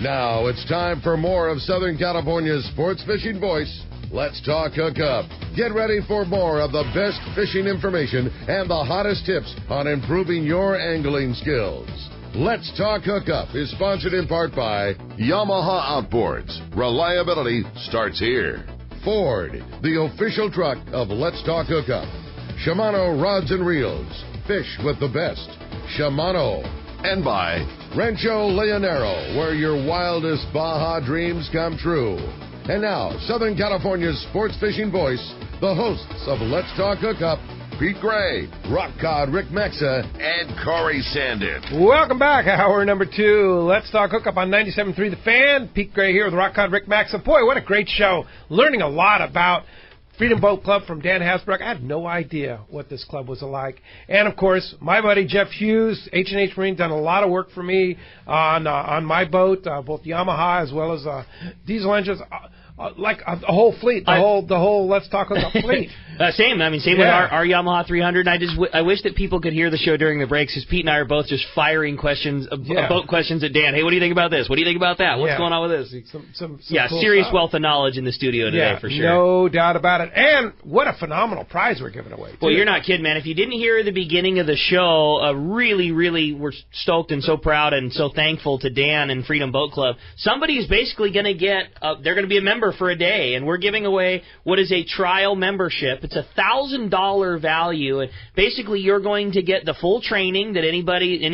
Now it's time for more of Southern California's sports fishing voice. Let's talk Hookup. Get ready for more of the best fishing information and the hottest tips on improving your angling skills. Let's Talk Hookup is sponsored in part by Yamaha Outboards. Reliability starts here. Ford, the official truck of Let's Talk Hookup. Shimano Rods and Reels. Fish with the best. Shimano. And by Rancho Leonero, where your wildest Baja dreams come true. And now, Southern California's sports fishing voice, the hosts of Let's Talk Hookup, Pete Gray, Rock Cod Rick Mexa, and Corey Sandin. Welcome back. Hour number 2. Let's Talk Hookup on 97.3 The Fan. Pete Gray here with Rock Cod Rick Mexa. Boy, what a great show. Learning a lot about Freedom Boat Club from Dan Hasbrouck. I had no idea what this club was like. And, of course, my buddy Jeff Hughes, H&H Marine, done a lot of work for me on my boat, both Yamaha as well as diesel engines. Like a whole fleet, the whole Let's Talk Hookup fleet. Same with our Yamaha 300. I wish that people could hear the show during the breaks, because Pete and I are both just firing questions, boat questions at Dan. Hey, what do you think about this? What do you think about that? What's going on with this? Some cool serious stuff. Wealth of knowledge in the studio today, for sure. No doubt about it. And what a phenomenal prize we're giving away, too. Well, you're not kidding, man. If you didn't hear the beginning of the show, really, really, we're stoked and so proud and so thankful to Dan and Freedom Boat Club. Somebody is basically going to get, they're going to be a member for a day, and we're giving away what is a trial membership. It's $1,000 value, and basically you're going to get the full training that any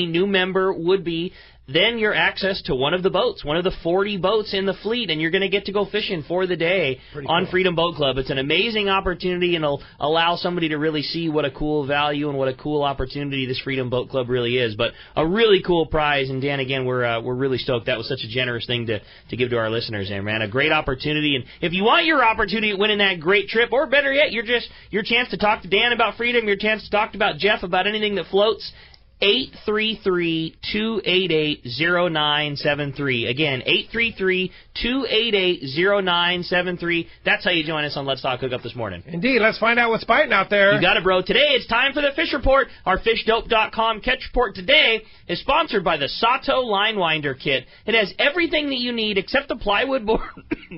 new member would be. Then your access to one of the boats, one of the 40 boats in the fleet, and you're going to get to go fishing for the day on Freedom Boat Club. It's an amazing opportunity, and it'll allow somebody to really see what a cool value and what a cool opportunity this Freedom Boat Club really is. But a really cool prize, and Dan, again, we're really stoked. That was such a generous thing to give to our listeners there, man. A great opportunity, and if you want your opportunity at winning that great trip, or better yet, your chance to talk to Dan about Freedom, your chance to talk about Jeff about anything that floats, 833-288-0973. Again, 833-288-0973. That's how you join us on Let's Talk Hookup this morning. Indeed. Let's find out what's biting out there. You got it, bro. Today, it's time for the Fish Report. Our FishDope.com Catch Report today is sponsored by the Sato Line Winder Kit. It has everything that you need except the plywood board.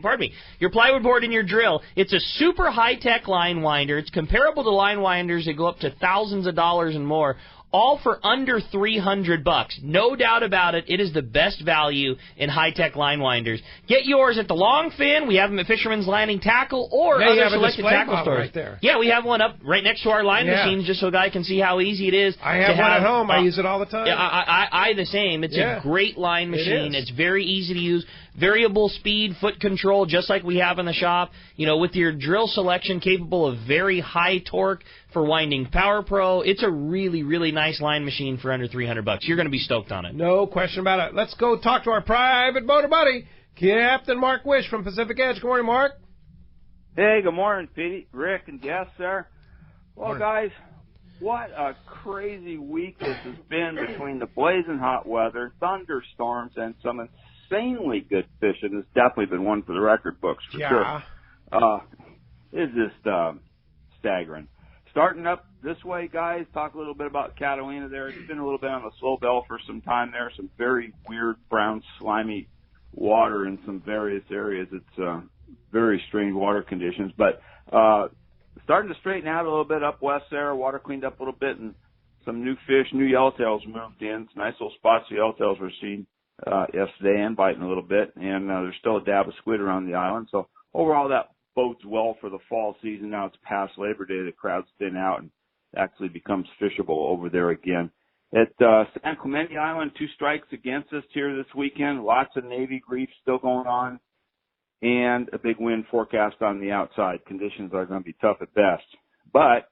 Pardon me. Your plywood board and your drill. It's a super high-tech line winder. It's comparable to line winders that go up to thousands of dollars and more. All for under $300. No doubt about it. It is the best value in high-tech line winders. Get yours at the Longfin. We have them at Fisherman's Landing Tackle or other selected tackle stores. Right there. Yeah, we have one up right next to our line machines, just so a guy can see how easy it is. I have one at home. I use it all the time. Yeah, I the same. It's a great line machine. It's very easy to use. Variable speed, foot control, just like we have in the shop. You know, with your drill selection capable of very high torque for winding Power Pro. It's a really, really nice line machine for under $300. You're going to be stoked on it. No question about it. Let's go talk to our private boater buddy, Captain Mark Wish from Pacific Edge. Good morning, Mark. Hey, good morning, Pete, Rick, and guests there. Well, guys, what a crazy week this has been between the blazing hot weather, thunderstorms, and some insanely good fishing. It's definitely been one for the record books for sure. It's just staggering. Starting up this way, guys, talk a little bit about Catalina there. It's been a little bit on the slow bell for some time there. Some very weird brown slimy water in some various areas. It's very strange water conditions. But starting to straighten out a little bit up west there. Water cleaned up a little bit, and some new fish, new yellowtails moved in. Some nice little spots of yellowtails were seen yesterday and biting a little bit. And there's still a dab of squid around the island. So overall, that bodes well for the fall season. Now it's past Labor Day. The crowds thin out and actually becomes fishable over there again. At San Clemente Island, 2 strikes against us here this weekend. Lots of Navy grief still going on, and a big wind forecast on the outside. Conditions are going to be tough at best. But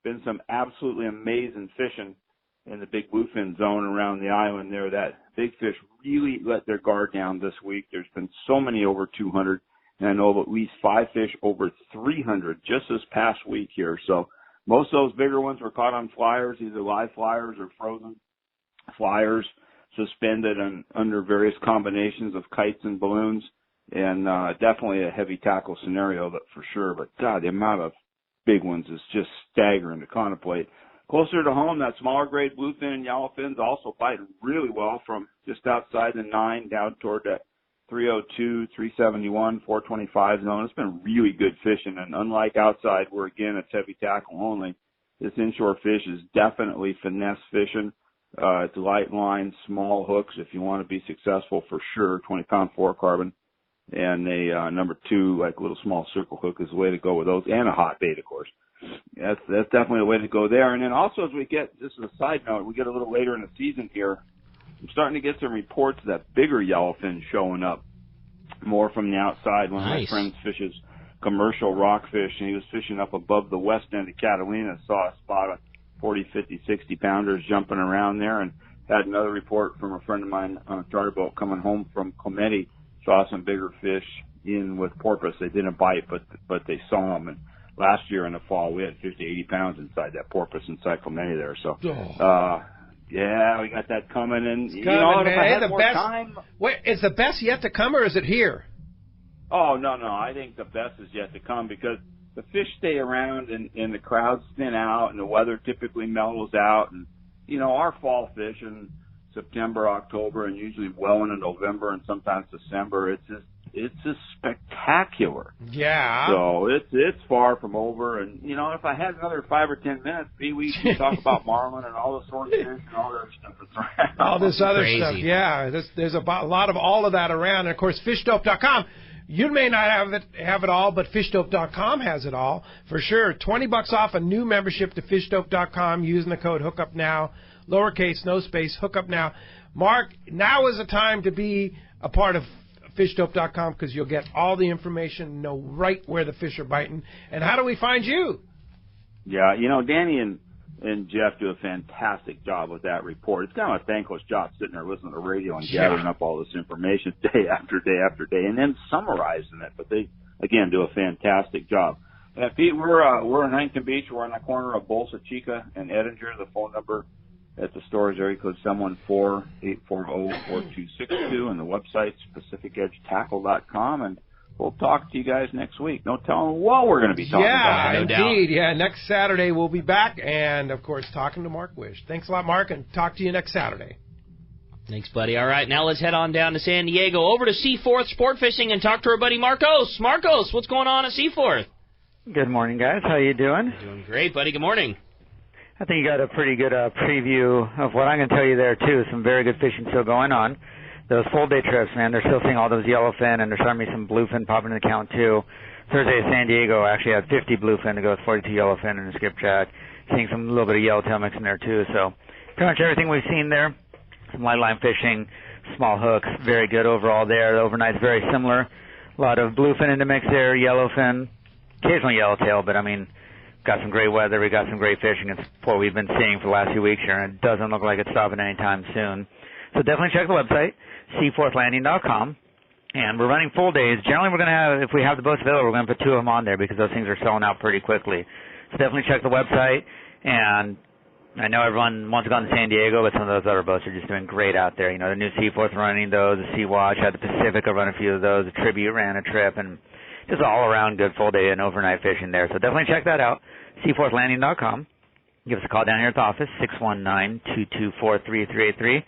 been some absolutely amazing fishing in the big bluefin zone around the island there. That big fish really let their guard down this week. There's been so many over 200. And I know of at least 5 fish over 300 just this past week here. So most of those bigger ones were caught on flyers, either live flyers or frozen flyers, suspended under various combinations of kites and balloons. And definitely a heavy tackle scenario for sure. But, God, the amount of big ones is just staggering to contemplate. Closer to home, that smaller grade bluefin and yellowfins also biting really well from just outside the 9 down toward that 302, 371, 425 zone. It's been really good fishing, and unlike outside where, again, it's heavy tackle only, this inshore fish is definitely finesse fishing. It's light line, small hooks if you want to be successful for sure, 20-pound fluorocarbon. And a number 2, like a little small circle hook is the way to go with those, and a hot bait, of course. That's definitely the way to go there. And then also as we get, just as a side note, we get a little later in the season here, I'm starting to get some reports of that bigger yellowfin showing up more from the outside. One of my friends fishes commercial rockfish, and he was fishing up above the west end of Catalina, saw a spot of 40, 50, 60 pounders jumping around there, and had another report from a friend of mine on a charter boat coming home from Cometi, saw some bigger fish in with porpoise. They didn't bite, but they saw them. And last year in the fall, we had 50, 80 pounds inside that porpoise inside Cometi there. So, yeah, we got that coming. And you know, if I had more time, wait, is the best yet to come, or is it here? Oh, no. I think the best is yet to come, because the fish stay around and the crowds thin out and the weather typically mellows out. And, you know, our fall fishing, September, October, and usually well into November and sometimes December, it's just spectacular. Yeah. So it's far from over. And, you know, if I had another 5 or 10 minutes, we could talk about marlin and all the swordfish and all that stuff that's around. All this other stuff, yeah. There's a lot of all of that around. And, of course, fishdope.com. You may not have it all, but fishdope.com has it all for sure. $20 off a new membership to fishdope.com using the code HookUpNow, lowercase, no space, HookUpNow. Mark, now is the time to be a part of fishdope.com, because you'll get all the information, know right where the fish are biting. And how do we find you? Yeah, you know, Danny and Jeff do a fantastic job with that report. It's kind of a thankless job sitting there listening to the radio and gathering up all this information day after day after day and then summarizing it. But they, again, do a fantastic job. Pete, we're in Huntington Beach. We're on the corner of Bolsa Chica and Edinger. The phone number at the store is area code 714-840-4262, and the website's PacificEdgeTackle.com. And we'll talk to you guys next week. No telling what we're going to be talking about. Yeah, indeed. Yeah, next Saturday we'll be back, and, of course, talking to Mark Wish. Thanks a lot, Mark, and talk to you next Saturday. Thanks, buddy. All right, now let's head on down to San Diego, over to Seaforth Sport Fishing, and talk to our buddy Marcos. Marcos, what's going on at Seaforth? Good morning, guys. How you doing? Doing great, buddy. Good morning. I think you got a pretty good preview of what I'm going to tell you there, too. Some very good fishing still going on. Those full-day trips, man, they're still seeing all those yellowfin, and there's starting to be some bluefin popping in the count, too. Thursday, San Diego actually had 50 bluefin to go with 42 yellowfin and a skipjack. Seeing some little bit of yellowtail mix in there, too. So pretty much everything we've seen there. Some light line fishing, small hooks, very good overall there. The overnight's very similar. A lot of bluefin in the mix there, yellowfin, occasional yellowtail, but, I mean, got some great weather. We got some great fishing. It's what we've been seeing for the last few weeks here, and it doesn't look like it's stopping anytime soon. So definitely check the website, seaforthlanding.com. And we're running full days. Generally, we're going to have, if we have the boats available, we're going to put 2 of them on there because those things are selling out pretty quickly. So definitely check the website. And I know everyone wants to go to San Diego, but some of those other boats are just doing great out there. You know, the new Seaforth running those, the Sea Watch had the Pacifica run a few of those, the Tribute ran a trip, and just all around good full day and overnight fishing there. So definitely check that out, seaforthlanding.com. Give us a call down here at the office, 619-224-3383.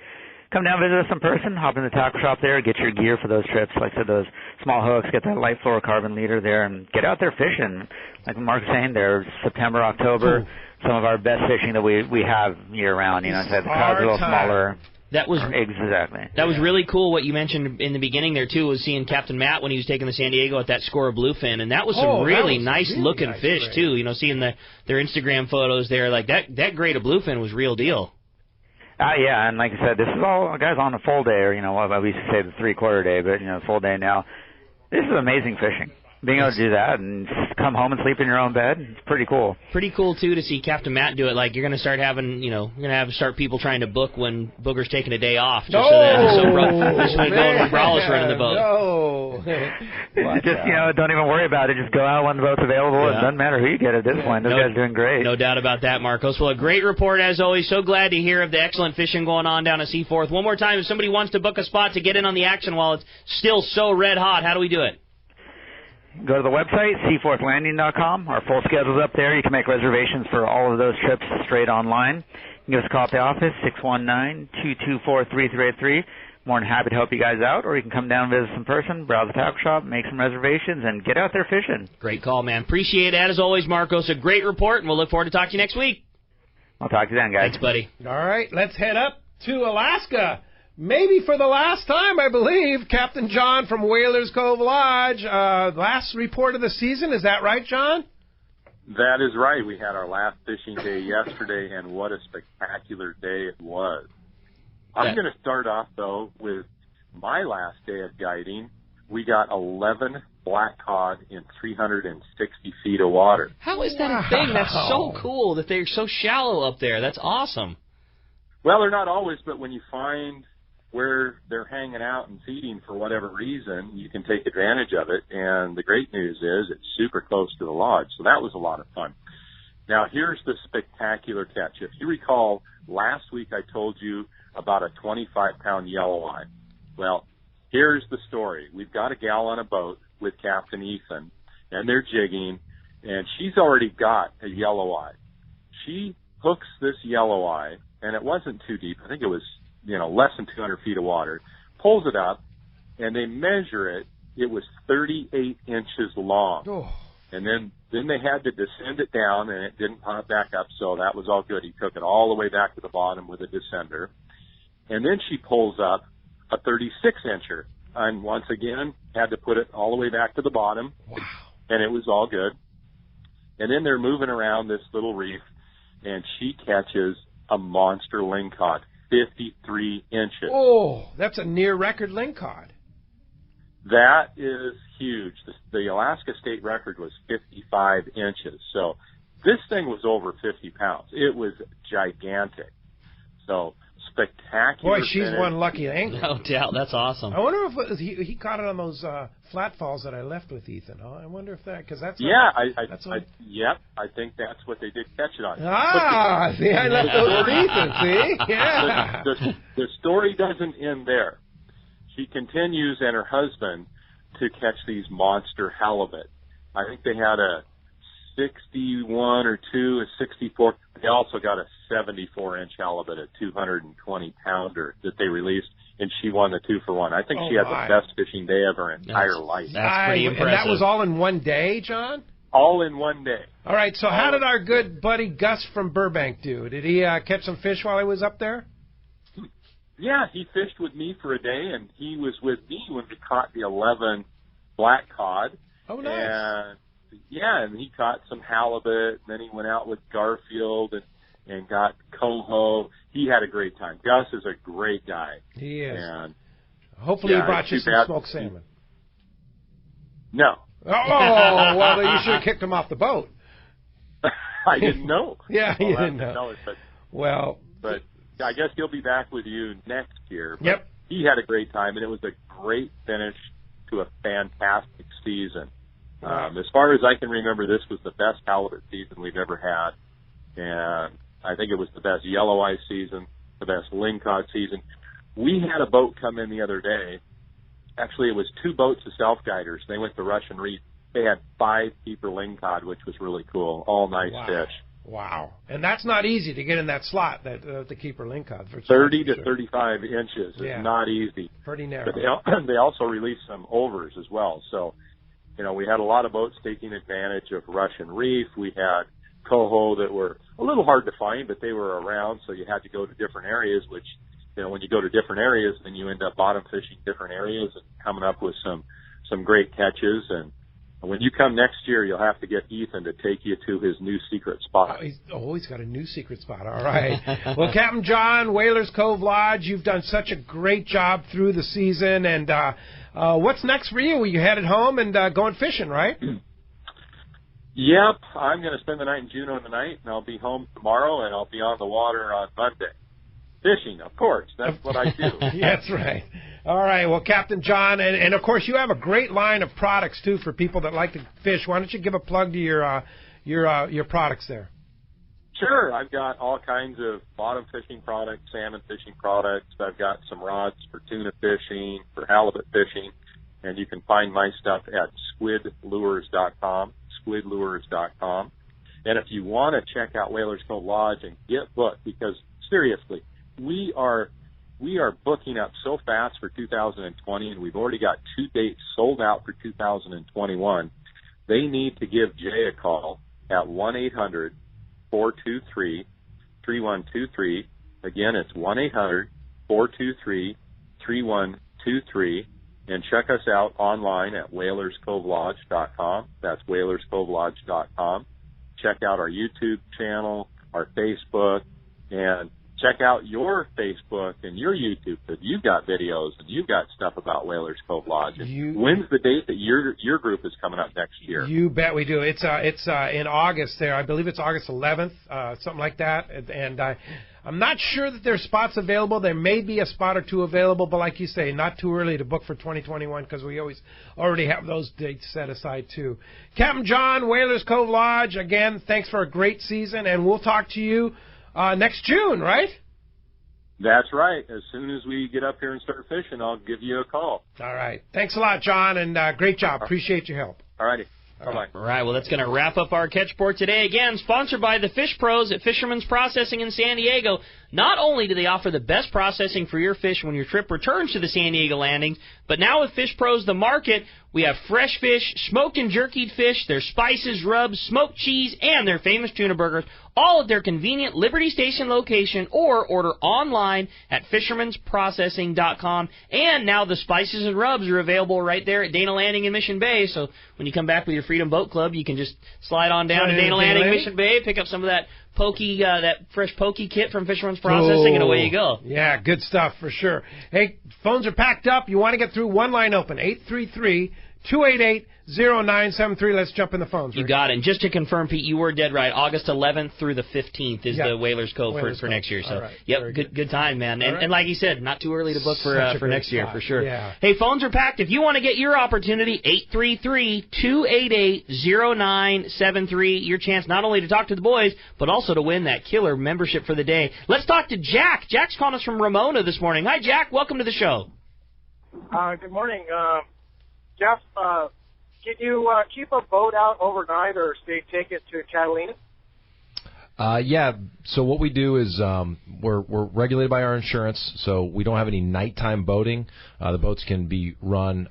Come down, visit us in person, hop in the tackle shop there, get your gear for those trips, like I said, those small hooks, get that light fluorocarbon leader there, and get out there fishing. Like Mark was saying, there's September, October, some of our best fishing that we have year-round. You know, so the crowd's a little smaller. That was exactly. That was really cool. What you mentioned in the beginning there too was seeing Captain Matt when he was taking the San Diego at that score of bluefin, and that was some really nice looking fish too. You know, seeing their Instagram photos there, like that grade of bluefin was real deal. Yeah, and like I said, this is all guys on a full day, or you know, I used to say the 3/4 day, but you know, full day now. This is amazing fishing. Being able to do that and come home and sleep in your own bed, it's pretty cool. Pretty cool, too, to see Captain Matt do it. Like, you're going to start having, you know, you're going to start people trying to book when Booger's taking a day off. Just so that this week going Browlis running the boat. Just, you know, don't even worry about it. Just go out when the boat's available. Yeah. It doesn't matter who you get at this point. Those guys are doing great. No doubt about that, Marcos. Well, a great report, as always. So glad to hear of the excellent fishing going on down at Seaforth. One more time, if somebody wants to book a spot to get in on the action while it's still so red hot, how do we do it? Go to the website, seaforthlanding.com. Our full schedule's up there. You can make reservations for all of those trips straight online. You can give us a call at the office, 619-224-3383. More than happy to help you guys out, or you can come down and visit us in person, browse the tackle shop, make some reservations, and get out there fishing. Great call, man. Appreciate it. As always, Marcos, a great report, and we'll look forward to talking to you next week. I'll talk to you then, guys. Thanks, buddy. All right, let's head up to Alaska. Maybe for the last time, I believe, Captain John from Whalers Cove Lodge. Last report of the season, is that right, John? That is right. We had our last fishing day yesterday, and what a spectacular day it was. I'm going to start off, though, with my last day of guiding. We got 11 black cod in 360 feet of water. How is that a thing? That's so cool that they're so shallow up there. That's awesome. Well, they're not always, but when you find where they're hanging out and feeding for whatever reason, you can take advantage of it. And the great news is it's super close to the lodge, so that was a lot of fun. Now, here's the spectacular catch. If you recall, last week I told you about a 25-pound yelloweye. Well, here's the story. We've got a gal on a boat with Captain Ethan, and they're jigging, and she's already got a yelloweye. She hooks this yelloweye, and it wasn't too deep. I think it was, less than 200 feet of water. Pulls it up, and they measure it. It was 38 inches long. Oh. And then they had to descend it down, and it didn't pop back up, so that was all good. He took it all the way back to the bottom with a descender. And then she pulls up a 36-incher, and once again had to put it all the way back to the bottom. Wow. And it was all good. And then they're moving around this little reef, and she catches a monster lingcod, 53 inches. Oh, that's a near record lingcod. That is huge. The Alaska state record was 55 inches. So this thing was over 50 pounds. It was gigantic. So spectacular. Boy, she's finish. one lucky angler. No doubt. That's awesome. I wonder if he caught it on those flat falls that I left with Ethan. Huh? I wonder if that, because that's I think that's what they did catch it on. See, I left those with Ethan. See, yeah. The story doesn't end there. She continues and her husband to catch these monster halibut. I think they had a 61 or 2, a 64. They also got a 74-inch halibut, a 220-pounder that they released, and she won the 2-for-1. I think she had the best fishing day of her entire life. That's pretty impressive. And that was all in one day, John? All in one day. All right, so how did our good buddy Gus from Burbank do? Did he catch some fish while he was up there? Yeah, he fished with me for a day, and he was with me when we caught the 11 black cod. Oh, nice. And he caught some halibut, and then he went out with Garfield and got coho. He had a great time. Gus is a great guy. He is. And hopefully he brought you some smoked salmon. No. Oh, well, then you should have kicked him off the boat. I didn't know. Yeah, you didn't know. But I guess he'll be back with you next year. But yep. He had a great time, and it was a great finish to a fantastic season. As far as I can remember, this was the best halibut season we've ever had, and I think it was the best yelloweye season, the best lingcod season. We had a boat come in the other day. Actually, it was 2 boats of self-guiders. They went to Russian Reef. They had 5 keeper lingcod, which was really cool. All nice fish. Wow. And that's not easy to get in that slot, the keeper lingcod. 30 to 35 inches is not easy. Pretty narrow. But they also released some overs as well. So, we had a lot of boats taking advantage of Russian Reef. We had coho that were a little hard to find, but they were around, so you had to go to different areas, which, when you go to different areas, then you end up bottom fishing different areas and coming up with some great catches. And when you come next year, you'll have to get Ethan to take you to his new secret spot. He's got a new secret spot. All right. Well, Captain John, Whalers Cove Lodge, you've done such a great job through the season. And what's next for you? You headed home and going fishing, right? Yep. I'm going to spend the night in Juneau tonight, and I'll be home tomorrow, and I'll be on the water on Monday. Fishing, of course. That's what I do. That's right. All right. Well, Captain John, and of course you have a great line of products too for people that like to fish. Why don't you give a plug to your products there? Sure. I've got all kinds of bottom fishing products, salmon fishing products. I've got some rods for tuna fishing, for halibut fishing, and you can find my stuff at squidlures.com, squidlures.com. And if you want to check out Whalers Cove Lodge and get booked, because seriously, we are we are booking up so fast for 2020, and we've already got 2 dates sold out for 2021. They need to give Jay a call at 1-800-423-3123. Again, it's 1-800-423-3123. And check us out online at WhalersCoveLodge.com. That's WhalersCoveLodge.com. Check out our YouTube channel, our Facebook, and check out your Facebook and your YouTube, because you've got videos and you've got stuff about Whalers Cove Lodge. And when's the date that your group is coming up next year? You bet we do. It's in August there. I believe it's August 11th, something like that. And I'm not sure that there's spots available. There may be a spot or two available, but like you say, not too early to book for 2021 because we already have those dates set aside too. Captain John, Whalers Cove Lodge, again, thanks for a great season, and we'll talk to you next June, right? That's right. As soon as we get up here and start fishing, I'll give you a call. All right. Thanks a lot, John, and great job. Appreciate your help. All righty. Bye-bye. All right, well, that's going to wrap up our catch report today. Again, sponsored by the Fish Pros at Fisherman's Processing in San Diego. Not only do they offer the best processing for your fish when your trip returns to the San Diego landings, but now with Fish Pros The Market, we have fresh fish, smoked and jerkied fish, their spices, rubs, smoked cheese, and their famous tuna burgers, all at their convenient Liberty Station location, or order online at fishermansprocessing.com. And now the spices and rubs are available right there at Dana Landing in Mission Bay. So when you come back with your Freedom Boat Club, you can just slide on down to Dana Landing, Mission Bay, pick up some of that that fresh pokey kit from Fisherman's Processing, and away you go. Yeah, good stuff for sure. Hey, phones are packed up. You want to get through, one line open, 833-288-0973. Let's jump in the phones. You got it. And just to confirm, Pete, you were dead right. August 11th through the 15th is the Whalers Cove for next year. So, right. Good time, man. And like you said, not too early to book for next year, for sure. Yeah. Hey, phones are packed. If you want to get your opportunity, 833-288-0973. Your chance not only to talk to the boys, but also to win that killer membership for the day. Let's talk to Jack. Jack's calling us from Ramona this morning. Hi, Jack. Welcome to the show. Good morning. Jeff, can you keep a boat out overnight or take it to Catalina? Yeah, so what we do is we're regulated by our insurance, so we don't have any nighttime boating. The boats can be run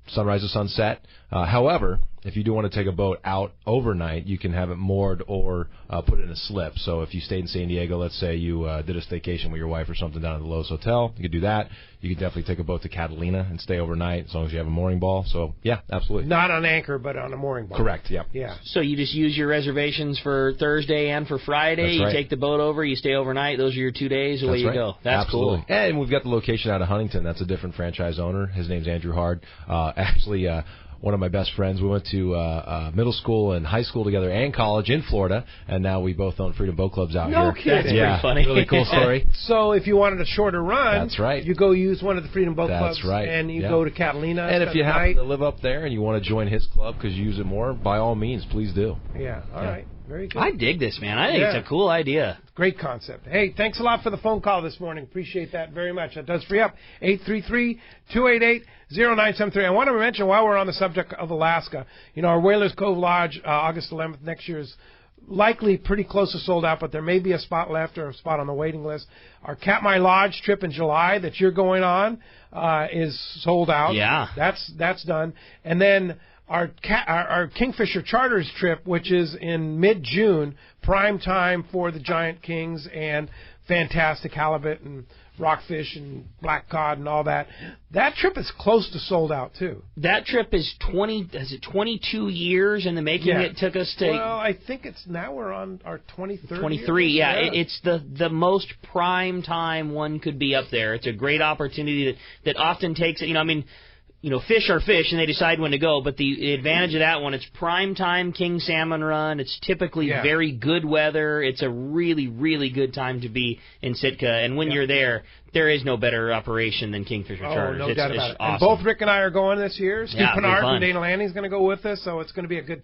sunrise to sunset. However, if you do want to take a boat out overnight, you can have it moored or put it in a slip. So if you stayed in San Diego, let's say you did a staycation with your wife or something down at the Lowe's Hotel, you could do that. You could definitely take a boat to Catalina and stay overnight as long as you have a mooring ball. So, yeah, absolutely. Not on anchor, but on a mooring ball. Correct, yeah. So you just use your reservations for Thursday and for Friday. That's you right. take the boat over, you stay overnight. Those are your 2 days. Away you go. That's absolutely. Cool. And we've got the location out of Huntington. That's a different franchise owner. His name's Andrew Hard. Actually, one of my best friends. We went to middle school and high school together and college in Florida, and now we both own Freedom Boat Clubs out here. No kidding. That's pretty funny. Really cool story. So if you wanted a shorter run, that's right. You go use one of the Freedom Boat Clubs, that's right. and you go to Catalina. And if you happen to live up there and you want to join his club because you use it more, by all means, please do. Yeah, all right. Very good. I dig this, man. I think it's a cool idea. Great concept. Hey, thanks a lot for the phone call this morning. Appreciate that very much. That does free up. 833-288-0973. I want to mention, while we're on the subject of Alaska, our Whalers Cove Lodge, August 11th next year is likely pretty close to sold out, but there may be a spot left or a spot on the waiting list. Our Katmai Lodge trip in July that you're going on is sold out. Yeah. That's done. And then our Kingfisher Charters trip, which is in mid-June, prime time for the giant kings and fantastic halibut and rockfish and black cod and all that. That trip is close to sold out, too. That trip is 22 years in the making? Yeah. It took us to... Well, I think we're on our 23rd 23, year. It's the most prime time one could be up there. It's a great opportunity that often takes... fish are fish, and they decide when to go. But the advantage of that one, it's prime time king salmon run. It's typically very good weather. It's a really, really good time to be in Sitka. And when you're there is no better operation than Kingfisher Charters. No doubt about it. Awesome. And both Rick and I are going this year. Steve Pennard from Dana Landing is going to go with us, so it's going to be a good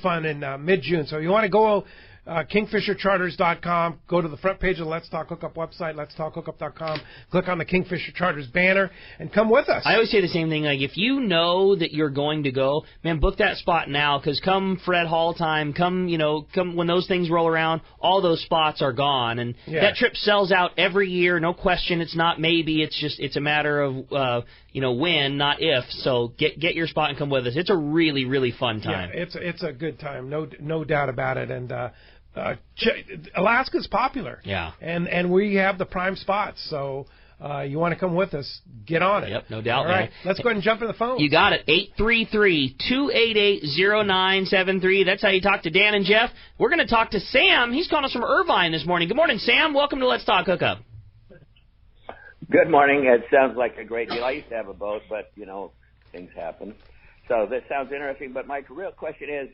fun in mid-June. So you want to go KingfisherCharters.com. Go to the front page of the Let's Talk Hookup website, letstalkhookup.com. Click on the Kingfisher Charters banner and come with us. I always say the same thing. Like, if you know that you're going to go, man, book that spot now, because come Fred Hall time, come when those things roll around, all those spots are gone, and that trip sells out every year. No question. It's not maybe. It's a matter of when, not if. So get your spot and come with us. It's a really, really fun time. Yeah, it's a good time. No doubt about it. And Alaska's popular. Yeah. And we have the prime spots. So you want to come with us, get on it. Yep, no doubt. All right, let's go ahead and jump in the phone. You got it. 833-288-0973. That's how you talk to Dan and Jeff. We're going to talk to Sam. He's calling us from Irvine this morning. Good morning, Sam. Welcome to Let's Talk Hookup. Good morning. It sounds like a great deal. I used to have a boat, but, things happen. So this sounds interesting. But my real question is,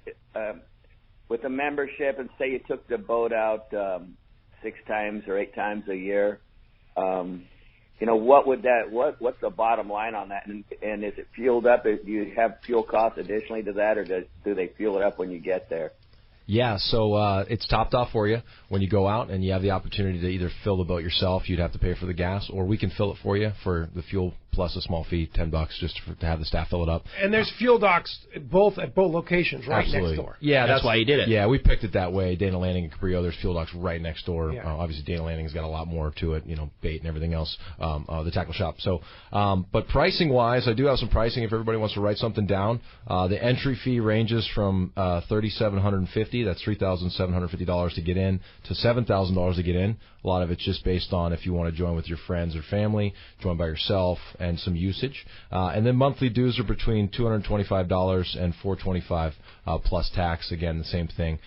with the membership, and say you took the boat out 6 times or 8 times a year, what's the bottom line on that? And is it fueled up? Do you have fuel costs additionally to that, or do they fuel it up when you get there? Yeah, so it's topped off for you when you go out, and you have the opportunity to either fill the boat yourself. You'd have to pay for the gas, or we can fill it for you for the fuel plus a small fee, $10 just to have the staff fill it up. And there's fuel docks at both locations right Absolutely. next door. Yeah, that's why you did it. Yeah, we picked it that way. Dana Landing and Cabrillo, there's fuel docks right next door. Yeah. Obviously, Dana Landing's got a lot more to it, bait and everything else, the tackle shop. So, but pricing-wise, I do have some pricing if everybody wants to write something down. The entry fee ranges from $3,750, that's $3,750 to get in, to $7,000 to get in. A lot of it's just based on if you want to join with your friends or family, join by yourself, and some usage. And then monthly dues are between $225 and $425 plus tax. Again, the same thing.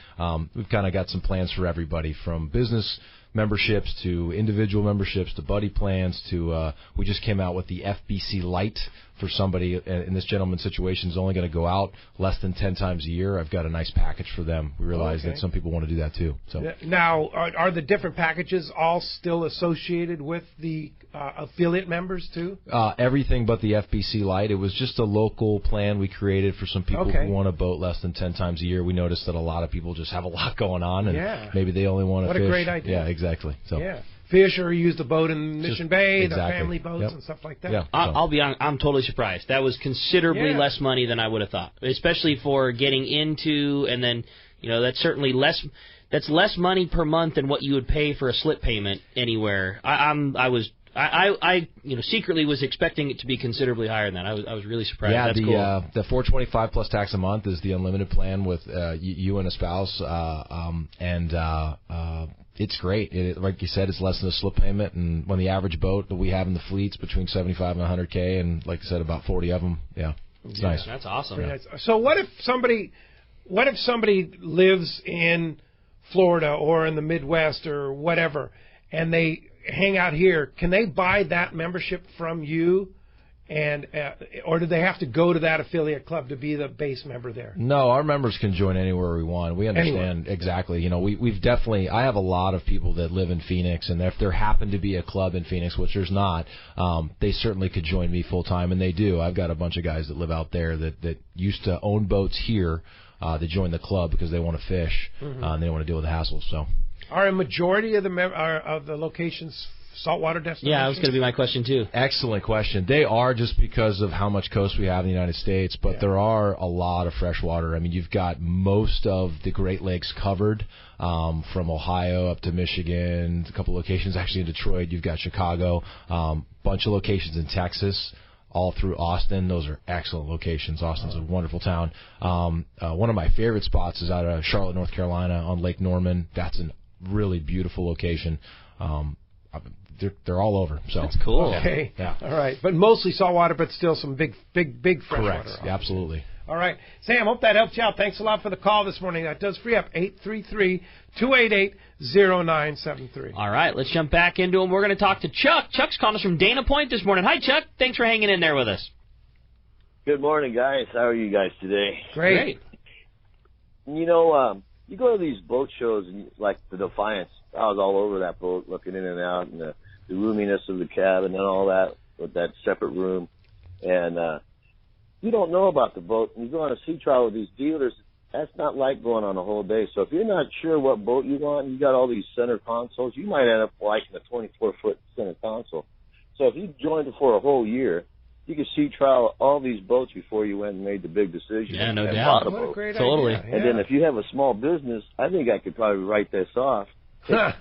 We've kind of got some plans for everybody, from business memberships to individual memberships to buddy plans to we just came out with the FBC Lite for somebody in this gentleman's situation is only going to go out less than 10 times a year. I've got a nice package for them. We realize that some people want to do that too. So now, are the different packages all still associated with the affiliate members too? Everything but the FBC Lite. It was just a local plan we created for some people who want to boat less than 10 times a year. We noticed that a lot of people just have a lot going on, and maybe they only want to fish. What a great idea. Yeah, exactly. So. Yeah. Fish or use the boat in Mission Bay, the family boats and stuff like that. Yeah. I'll be honest, I'm totally surprised. That was considerably less money than I would have thought, especially for getting into, and then, that's certainly less. That's less money per month than what you would pay for a slip payment anywhere. I secretly was expecting it to be considerably higher than that. I was really surprised. Yeah, That's cool. The $425 plus tax a month is the unlimited plan with you and a spouse, it's great. Like you said, it's less than a slip payment, and when the average boat that we have in the fleet's between 75 and 100K, and like I said, about 40 of them. Yeah, it's nice. That's awesome. Nice. So what if somebody lives in Florida or in the Midwest or whatever, and they hang out here? Can they buy that membership from you? And or do they have to go to that affiliate club to be the base member there? No, our members can join anywhere we want. We understand exactly. We've definitely. I have a lot of people that live in Phoenix, and if there happened to be a club in Phoenix, which there's not, they certainly could join me full time, and they do. I've got a bunch of guys that live out there that used to own boats here. They join the club because they want to fish and they don't want to deal with the hassles. So, are a majority of the locations saltwater destinations? Yeah, that was going to be my question too. Excellent question. They are, just because of how much coast we have in the United States, but there are a lot of freshwater. I mean, you've got most of the Great Lakes covered, from Ohio up to Michigan, a couple locations actually in Detroit. You've got Chicago, bunch of locations in Texas, all through Austin. Those are excellent locations. Austin's a wonderful town. One of my favorite spots is out of Charlotte, North Carolina on Lake Norman. That's a really beautiful location. They're all over. So that's cool. Okay. Yeah. All right. But mostly saltwater, but still some big freshwater. Correct. Yeah, absolutely. All right. Sam, hope that helped you out. Thanks a lot for the call this morning. That does free up 833-288-0973. All right. Let's jump back into them. We're going to talk to Chuck. Chuck's calling us from Dana Point this morning. Hi, Chuck. Thanks for hanging in there with us. Good morning, guys. How are you guys today? Great. You go to these boat shows, and like the Defiance. I was all over that boat, looking in and out, and the roominess of the cabin and all that, with that separate room. And you don't know about the boat. And you go on a sea trial with these dealers, that's not like going on a whole day. So if you're not sure what boat you want, you got all these center consoles, you might end up liking a 24-foot center console. So if you joined it for a whole year, you could sea trial all these boats before you went and made the big decision. Yeah, no doubt. What a great Totally. idea. And then if you have a small business, I think I could probably write this off.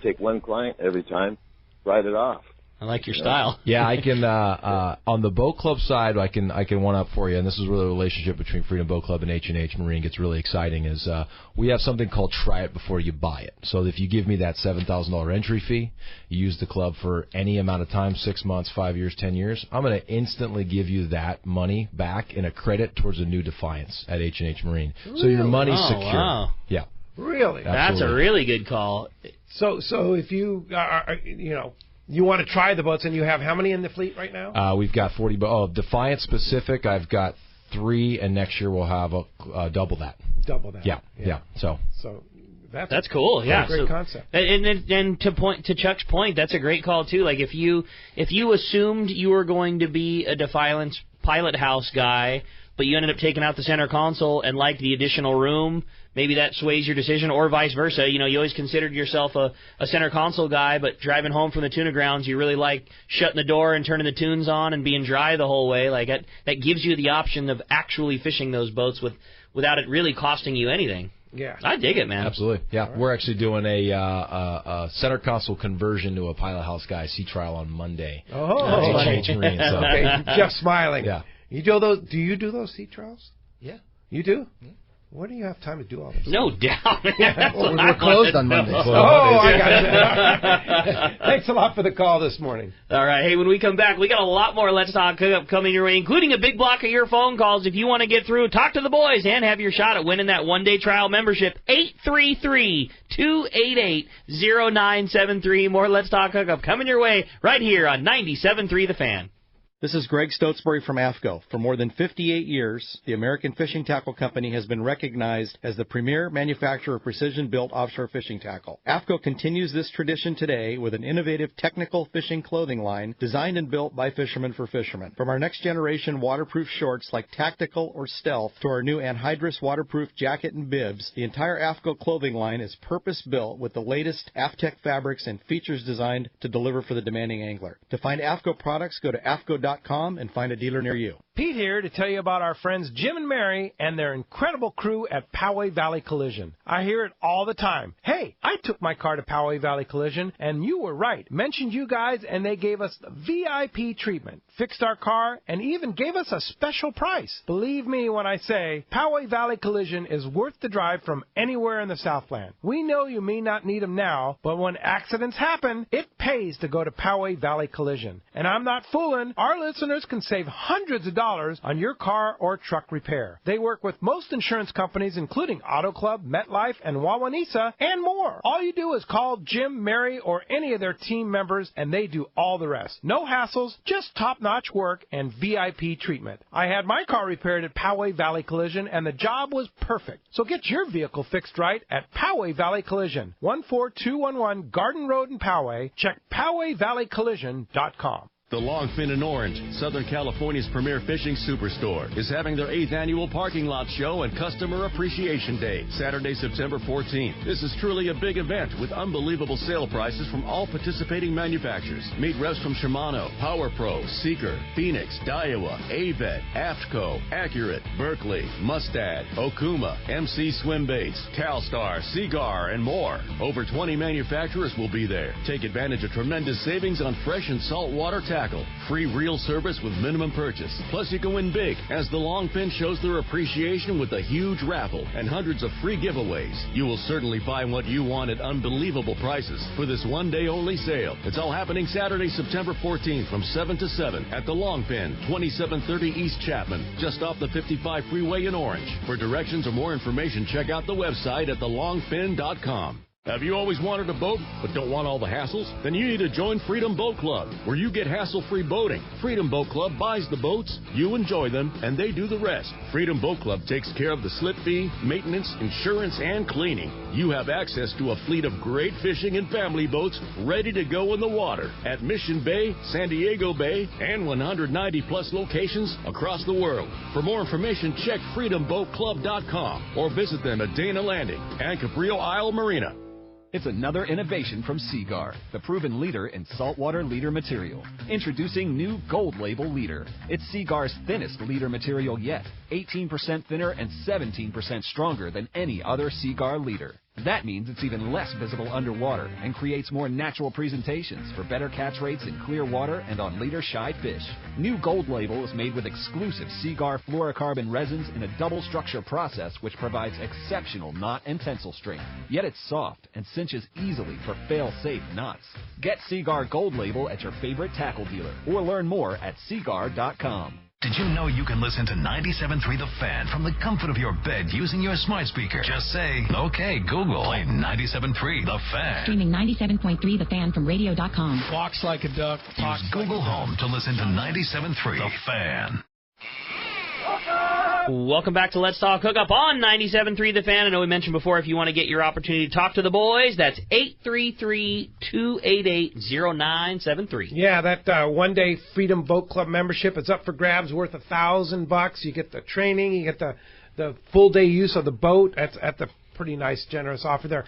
Take one client every time, write it off. I like your style. Yeah, I can. On the boat club side, I can one up for you. And this is where the relationship between Freedom Boat Club and H&H Marine gets really exciting. Is we have something called try it before you buy it. So if you give me that $7,000 entry fee, you use the club for any amount of time, 6 months, 5 years, 10 years. I'm going to instantly give you that money back in a credit towards a new Defiance at H&H Marine. So your money's secure. Wow. Yeah. Really? That's a really good call. So if you you want to try the boats, and you have how many in the fleet right now? We've got 40 boats. Defiance specific, I've got 3, and next year we'll have double that. Double that. Yeah. So that's cool. Yeah, a great concept. And to Chuck's point, that's a great call too. Like if you assumed you were going to be a Defiance pilot house guy, but you ended up taking out the center console and liked the additional room, maybe that sways your decision, or vice versa. You always considered yourself a center console guy, but driving home from the tuna grounds, you really like shutting the door and turning the tunes on and being dry the whole way. Like that gives you the option of actually fishing those boats without it really costing you anything. Yeah, I dig it, man. Absolutely. Yeah, right. We're actually doing a center console conversion to a pilot house guy sea trial on Monday. Oh, H&H Marine. So. Okay, Jeff's smiling. Yeah. You do those? Do you do those sea trials? Yeah. You do? Yeah. When do you have time to do all this? No doubt. Well, we're closed on Monday. Oh, I got it. Thanks a lot for the call this morning. All right. Hey, when we come back, we got a lot more Let's Talk Hookup coming your way, including a big block of your phone calls. If you want to get through, talk to the boys and have your shot at winning that one-day trial membership. 833-288-0973. More Let's Talk Hookup coming your way right here on 97.3 The Fan. This is Greg Stotesbury from AFCO. For more than 58 years, the American Fishing Tackle Company has been recognized as the premier manufacturer of precision-built offshore fishing tackle. AFCO continues this tradition today with an innovative technical fishing clothing line designed and built by fishermen for fishermen. From our next-generation waterproof shorts like Tactical or Stealth to our new anhydrous waterproof jacket and bibs, the entire AFCO clothing line is purpose-built with the latest AFTEC fabrics and features designed to deliver for the demanding angler. To find AFCO products, go to AFCO.com and find a dealer near you. Pete here to tell you about our friends Jim and Mary and their incredible crew at Poway Valley Collision. I hear it all the time. Hey, I took my car to Poway Valley Collision, and you were right. Mentioned you guys, and they gave us the VIP treatment, fixed our car, and even gave us a special price. Believe me when I say Poway Valley Collision is worth the drive from anywhere in the Southland. We know you may not need them now, but when accidents happen, it pays to go to Poway Valley Collision. And I'm not fooling. Our listeners can save hundreds of dollars on your car or truck repair. They work with most insurance companies, including Auto Club, MetLife, and Wawanesa, and more. All you do is call Jim, Mary, or any of their team members, and they do all the rest. No hassles, just top-notch work and VIP treatment. I had my car repaired at Poway Valley Collision, and the job was perfect. So get your vehicle fixed right at Poway Valley Collision, 14211 Garden Road in Poway. Check PowayValleyCollision.com. The Longfin in Orange, Southern California's premier fishing superstore, is having their 8th annual parking lot show and customer appreciation day, Saturday, September 14th. This is truly a big event with unbelievable sale prices from all participating manufacturers. Meet reps from Shimano, Power Pro, Seeker, Phoenix, Daiwa, Aved, AFTCO, Accurate, Berkeley, Mustad, Okuma, MC Swim Baits, CalStar, Seagar, and more. Over 20 manufacturers will be there. Take advantage of tremendous savings on fresh and saltwater tackle. Free reel service with minimum purchase. Plus, you can win big as the Longfin shows their appreciation with a huge raffle and hundreds of free giveaways. You will certainly find what you want at unbelievable prices for this one-day only sale. It's all happening Saturday, September 14th from 7 to 7 at the Longfin, 2730 East Chapman, just off the 55 freeway in Orange. For directions or more information, check out the website at thelongfin.com. Have you always wanted a boat but don't want all the hassles? Then you need to join Freedom Boat Club, where you get hassle-free boating. Freedom Boat Club buys the boats, you enjoy them, and they do the rest. Freedom Boat Club takes care of the slip fee, maintenance, insurance, and cleaning. You have access to a fleet of great fishing and family boats ready to go in the water at Mission Bay, San Diego Bay, and 190-plus locations across the world. For more information, check freedomboatclub.com or visit them at Dana Landing and Cabrillo Isle Marina. It's another innovation from Seaguar, the proven leader in saltwater leader material. Introducing new Gold Label Leader. It's Seaguar's thinnest leader material yet, 18% thinner and 17% stronger than any other Seaguar leader. That means it's even less visible underwater and creates more natural presentations for better catch rates in clear water and on leader-shy fish. New Gold Label is made with exclusive Seaguar fluorocarbon resins in a double structure process which provides exceptional knot and tensile strength. Yet it's soft and cinches easily for fail-safe knots. Get Seaguar Gold Label at your favorite tackle dealer or learn more at seaguar.com. Did you know you can listen to 97.3 The Fan from the comfort of your bed using your smart speaker? Just say, okay, Google, play 97.3 The Fan. Streaming 97.3 The Fan from radio.com. Walks like a duck. Use Google Home to listen to 97.3 The Fan. Welcome back to Let's Talk Hookup on 97.3 The Fan. I know we mentioned before, if you want to get your opportunity to talk to the boys, that's 833-288-0973. Yeah, that one-day Freedom Boat Club membership is up for grabs, worth $1,000. You get the training, you get the full-day use of the boat. That's at the pretty nice, generous offer there.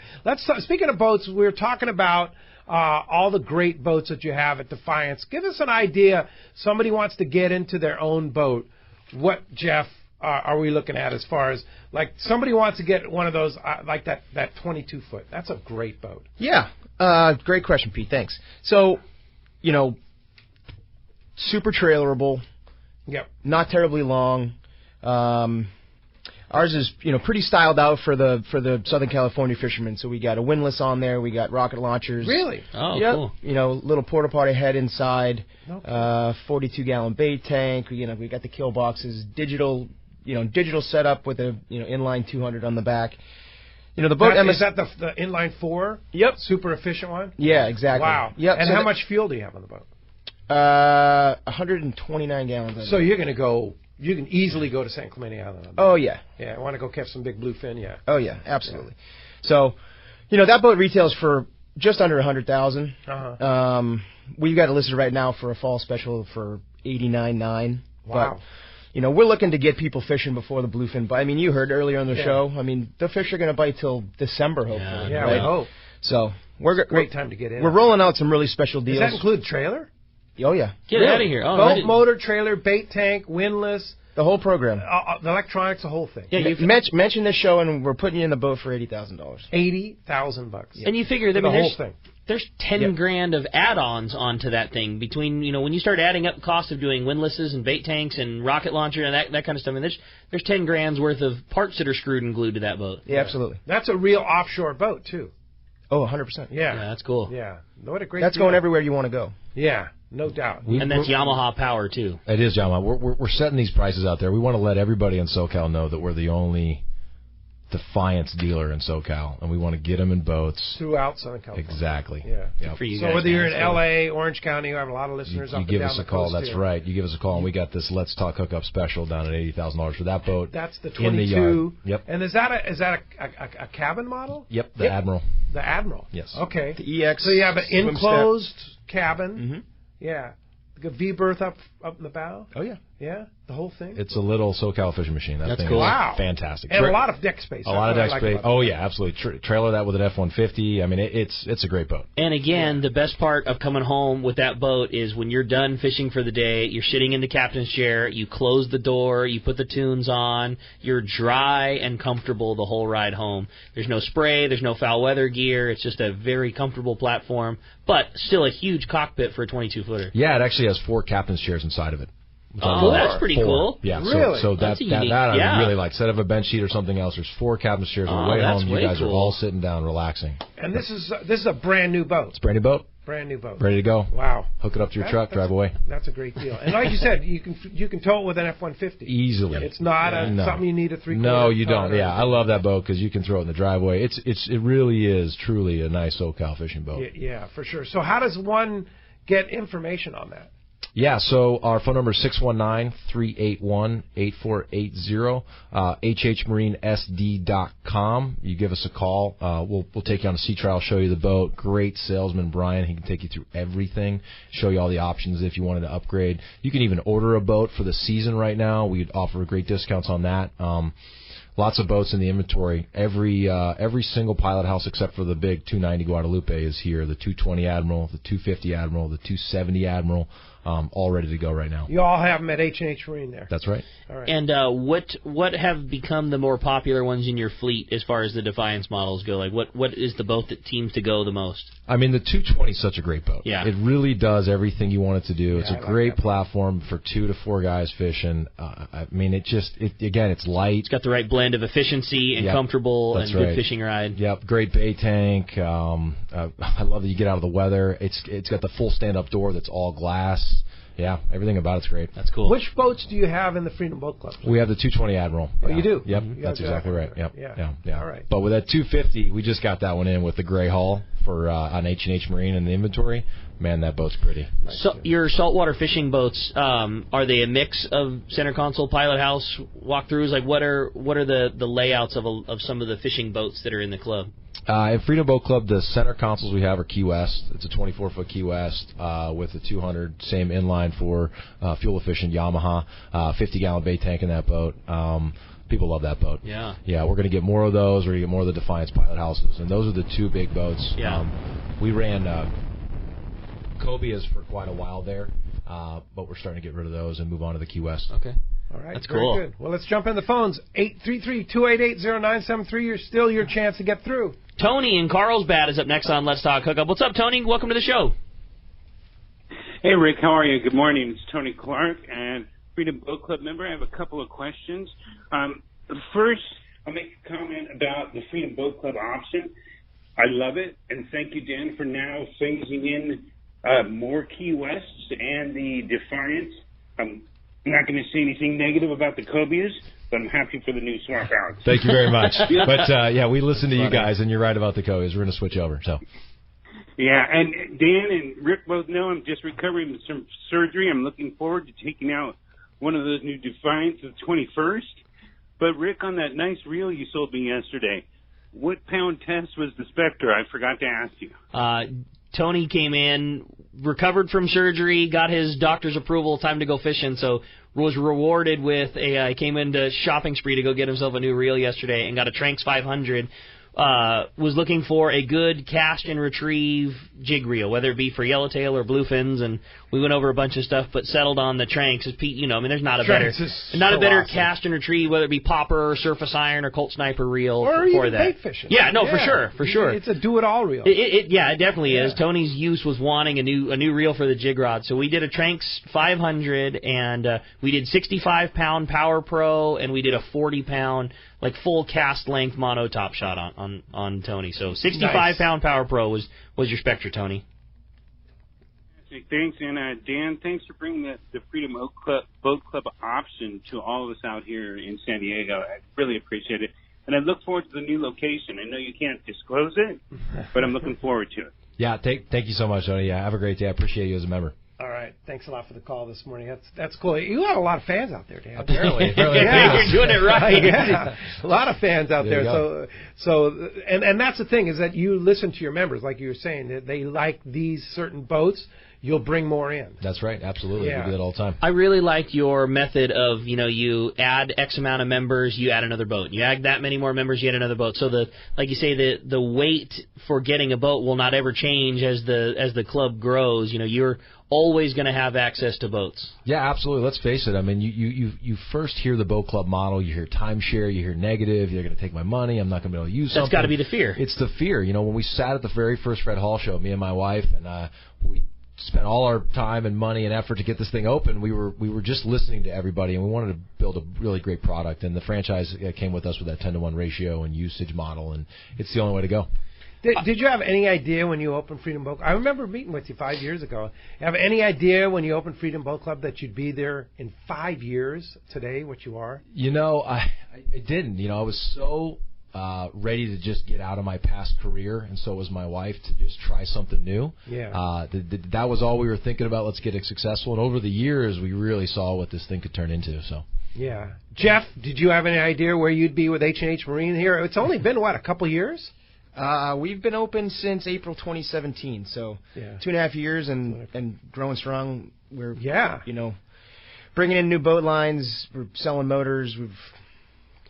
Speaking of boats, we were talking about all the great boats that you have at Defiance. Give us an idea. Somebody wants to get into their own boat. What, Jeff, are we looking at as far as, like, somebody wants to get one of those, like that 22-foot. That's a great boat. Yeah. Great question, Pete. Thanks. So, super trailerable. Yep. Not terribly long. Ours is, pretty styled out for the Southern California fishermen. So we got a windlass on there. We got rocket launchers. Really? Oh, yep. Cool. Little porta potty head inside. 42-gallon bait tank. We got the kill boxes. Digital setup with a inline 200 on the back. The boat is that the inline 4? Yep. Super efficient one. Yeah, exactly. Wow. Yep. And how much fuel do you have on the boat? 129 gallons. So you're gonna go. You can easily go to San Clemente Island. Oh yeah. Yeah. I want to go catch some big bluefin. Yeah. Oh yeah, absolutely. Yeah. So, that boat retails for just under $100,000. Uh-huh. We've got it listed right now for a fall special for $89,900. Wow. But, we're looking to get people fishing before the bluefin bite. I mean, you heard earlier on the show. I mean, the fish are going to bite till December, hopefully. Yeah, right? we hope. So great time to get in. We're rolling out some really special deals. Does that include trailer? Oh yeah. Get out of here. Oh, boat, motor, trailer, bait tank, windlass. The whole program. The electronics, the whole thing. Yeah, you mention this show, and we're putting you in the boat for $80,000. $80,000. Yeah. And you figure, the whole thing. There's $10,000 of add-ons onto that thing between, when you start adding up the cost of doing windlasses and bait tanks and rocket launcher and that kind of stuff. And there's $10,000 worth of parts that are screwed and glued to that boat. Yeah, absolutely. That's a real offshore boat too. Oh, 100%. Yeah, that's cool. Yeah, what a great. That's deal. Going everywhere you want to go. Yeah, no doubt. And that's Yamaha power too. It is Yamaha. We're setting these prices out there. We want to let everybody in SoCal know that we're the only Defiance dealer in SoCal, and we want to get them in boats throughout Southern California. Exactly. Yeah. Yep. For you so guys, where you're in L.A., Orange County, you have a lot of listeners you up and give down us the a call. coast That's here. right. You give us a call, and we got this Let's Talk Hookup special down at $80,000 for that boat. That's the 22. In the yard. Yep. And is that a cabin model? Yep. The Admiral. The Admiral. Yes. Okay. The EX. So you have an enclosed cabin. Mm-hmm. Yeah. Like a V berth up in the bow. Oh yeah. Yeah. The whole thing. It's a little SoCal fishing machine. That That's thing cool. is Wow. fantastic. And a lot of deck space. A lot of deck space. Oh yeah, absolutely. Trailer that with an F-150. I mean, it's a great boat. And again, the best part of coming home with that boat is when you're done fishing for the day, you're sitting in the captain's chair, you close the door, you put the tunes on, you're dry and comfortable the whole ride home. There's no spray, there's no foul weather gear. It's just a very comfortable platform, but still a huge cockpit for a 22-footer. Yeah, it actually has 4 captain's chairs inside of it. That's pretty cool. Yeah, really? so that I really like. Instead of a bench sheet or something else, there's 4 cabin chairs. On the way home, you guys are all sitting down, relaxing. And this is a brand new boat. It's a brand new boat. Brand new boat. Ready to go. Wow. Hook it up to your truck, drive away. That's a great deal. And like you said, you can tow it with an F-150. Easily. It's not something you need a 3/4. No, you don't. Yeah, I love that boat because you can throw it in the driveway. It really is truly a nice SoCal fishing boat. Yeah, for sure. So how does one get information on that? Yeah, so our phone number is 619-381-8480, hhmarinesd.com. You give us a call. We'll take you on a sea trial, show you the boat. Great salesman, Brian. He can take you through everything, show you all the options if you wanted to upgrade. You can even order a boat for the season right now. We'd offer great discounts on that. Lots of boats in the inventory. Every single pilot house except for the big 290 Guadalupe is here. The 220 Admiral, the 250 Admiral, the 270 Admiral, all ready to go right now. You all have them at H&H Marine there. That's right. All right. And what have become the more popular ones in your fleet as far as the Defiance models go? Like what is the boat that seems to go the most? I mean, the 220 is such a great boat. Yeah. It really does everything you want it to do. Yeah, it's a great platform for 2 to 4 guys fishing. I mean, again, it's light. It's got the right blend of efficiency and comfortable and good fishing ride. Yep, great bay tank. I love that you get out of the weather. It's got the full stand-up door that's all glass. Yeah, everything about it's great. That's cool. Which boats do you have in the Freedom Boat Club? We have the 220 Admiral. Oh, you do? Yep, that's exactly right. Yep. Yeah. All right. But with that 250, we just got that one in with the gray hull for on H&H Marine in the inventory. Man, that boat's pretty. So your saltwater fishing boats, are they a mix of center console, pilot house walkthroughs? Like what are the layouts of some of the fishing boats that are in the club? In Freedom Boat Club, the center consoles we have are Key West. It's a 24-foot Key West with a 200, same inline for fuel-efficient Yamaha, 50-gallon bay tank in that boat. People love that boat. Yeah. Yeah, we're going to get more of those. We're going to get more of the Defiance pilot houses. And those are the 2 big boats. Yeah. We ran Cobias for quite a while there, but we're starting to get rid of those and move on to the Key West. Okay. All right, that's very cool. Good. Well, let's jump in the phones. 833-288-0973. You're still your chance to get through. Tony in Carlsbad is up next on Let's Talk Hookup. What's up, Tony? Welcome to the show. Hey, Rick. How are you? Good morning. It's Tony Clark and Freedom Boat Club member. I have a couple of questions. First, I'll make a comment about the Freedom Boat Club option. I love it, and thank you, Dan, for now phasing in more Key Wests and the Defiance. I'm not going to say anything negative about the Cobias, but I'm happy for the new swap out. Thank you very much. But, we listen to you guys, and you're right about the Cobias. We're going to switch over. So. Yeah, and Dan and Rick both know I'm just recovering from some surgery. I'm looking forward to taking out one of those new Defiance the 21st. But, Rick, on that nice reel you sold me yesterday, what pound test was the Spectre? I forgot to ask you. Tony came in, recovered from surgery, got his doctor's approval, time to go fishing, so was rewarded with came into shopping spree to go get himself a new reel yesterday and got a Tranx 500. Was looking for a good cast and retrieve jig reel, whether it be for yellowtail or bluefins, and we went over a bunch of stuff, but settled on the Tranx. As Pete, there's not a better awesome. cast and retrieve, whether it be popper or surface iron or Colt Sniper reel or for even that. bait fishing. Yeah, no, for sure. It's a do-it-all reel. It definitely is. Tony's use was wanting a new reel for the jig rod, so we did a Tranx 500, and we did 65-pound Power Pro, and we did a 40-pound full cast length mono top shot on Tony. So 65-pound Power Pro was your Spectre, Tony. Thanks, and Dan, thanks for bringing the Freedom Boat Club option to all of us out here in San Diego. I really appreciate it, and I look forward to the new location. I know you can't disclose it, but I'm looking forward to it. Yeah, thank you so much, Tony. Yeah, have a great day. I appreciate you as a member. All right. Thanks a lot for the call this morning. That's cool. You have a lot of fans out there, Dan. Apparently. You're doing it right. Yeah. A lot of fans out there. So that's the thing, is that you listen to your members, like you were saying, that they like these certain boats. You'll bring more in. That's right. Absolutely. Yeah. We do that all the time. I really like your method of, you add X amount of members, you add another boat. You add that many more members, you add another boat. So like you say, the wait for getting a boat will not ever change as the club grows. You're always going to have access to boats. Yeah, absolutely. Let's face it. I mean, you first hear the boat club model, you hear timeshare, you hear negative, you're going to take my money, I'm not going to be able to use something. That's got to be the fear. It's the fear. When we sat at the very first Fred Hall show, me and my wife, and spent all our time and money and effort to get this thing open. We were just listening to everybody, and we wanted to build a really great product. And the franchise came with us with that 10-to-1 ratio and usage model, and it's the only way to go. Did you have any idea when you opened Freedom Boat Club? I remember meeting with you 5 years ago. Have any idea when you opened Freedom Boat Club that you'd be there in 5 years today, what you are? I didn't. I was so ready to just get out of my past career, and so was my wife, to just try something new. Yeah. That was all we were thinking about. Let's get it successful. And over the years, we really saw what this thing could turn into. So. Yeah. Jeff, did you have any idea where you'd be with H&H Marine here? It's only been, a couple years? We've been open since April 2017, so 2.5 years and growing strong. We're bringing in new boat lines. We're selling motors. We've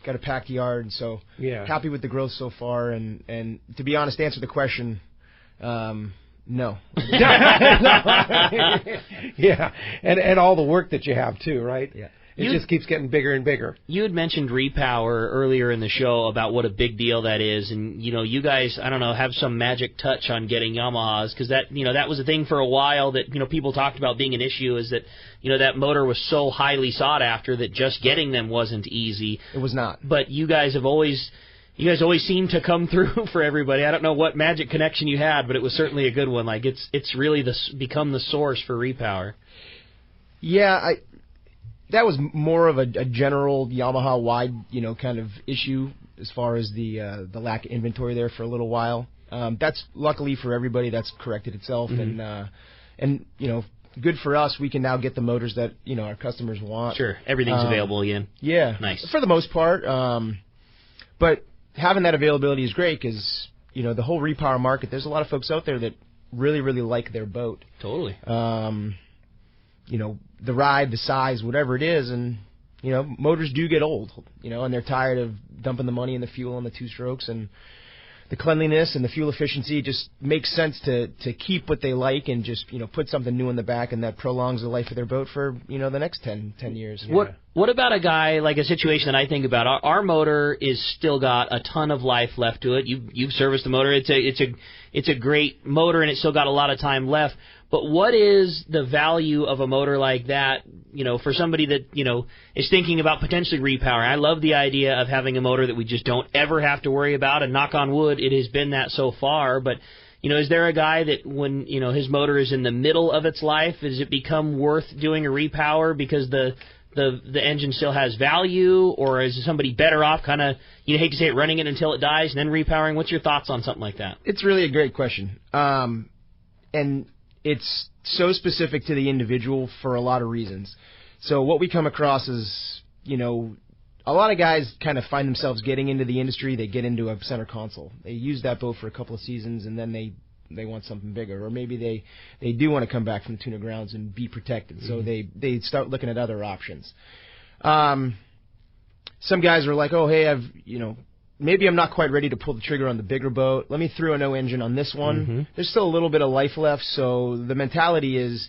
got a packed yard, so happy with the growth so far. And to be honest, to answer the question, no. Yeah, and all the work that you have too, right? Yeah. It just keeps getting bigger and bigger. You had mentioned repower earlier in the show about what a big deal that is, and you guys, I don't know, have some magic touch on getting Yamahas, because that was a thing for a while that people talked about being an issue, is that that motor was so highly sought after that just getting them wasn't easy. It was not. But you guys always seem to come through for everybody. I don't know what magic connection you had, but it was certainly a good one. Like it's really become the source for repower. Yeah, that was more of a general Yamaha-wide, kind of issue as far as the lack of inventory there for a little while. That's luckily for everybody, that's corrected itself, and good for us. We can now get the motors that our customers want. Sure, everything's available again. Yeah, nice for the most part. But having that availability is great because the whole repower market. There's a lot of folks out there that really, really like their boat. Totally. The ride, the size, whatever it is, and motors do get old, and they're tired of dumping the money and the fuel on the two strokes, and the cleanliness and the fuel efficiency. It just makes sense to keep what they like and just put something new in the back, and that prolongs the life of their boat for the next 10 years. What about a guy, like a situation that I think about? Our motor is still got a ton of life left to it. You've serviced the motor. It's a great motor, and it's still got a lot of time left. But what is the value of a motor like that, for somebody that, is thinking about potentially repowering? I love the idea of having a motor that we just don't ever have to worry about, and knock on wood, it has been that so far. But, is there a guy that when, his motor is in the middle of its life, does it become worth doing a repower because the engine still has value, or is somebody better off kind of, you hate to say it, running it until it dies and then repowering? What's your thoughts on something like that? It's really a great question. And it's so specific to the individual for a lot of reasons. So what we come across is, a lot of guys kind of find themselves getting into the industry. They get into a center console. They use that boat for a couple of seasons, and then they want something bigger. Or maybe they do want to come back from the tuna grounds and be protected. So they start looking at other options. Some guys are like, oh, hey, maybe I'm not quite ready to pull the trigger on the bigger boat. Let me throw a no engine on this one. There's still a little bit of life left, so the mentality is,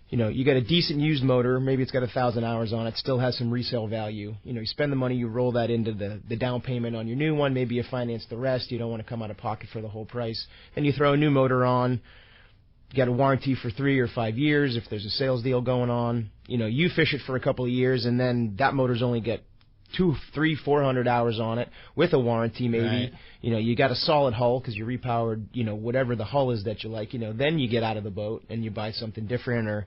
you got a decent used motor, maybe it's got 1,000 hours on it, still has some resale value. You spend the money, you roll that into the down payment on your new one, maybe you finance the rest, you don't want to come out of pocket for the whole price. Then you throw a new motor on, you got a warranty for 3 or 5 years if there's a sales deal going on. You fish it for a couple of years, and then that motor's only got 200, 300, 400 hours on it with a warranty maybe. Right. You got a solid hull because you repowered, whatever the hull is that you like. Then you get out of the boat and you buy something different. Or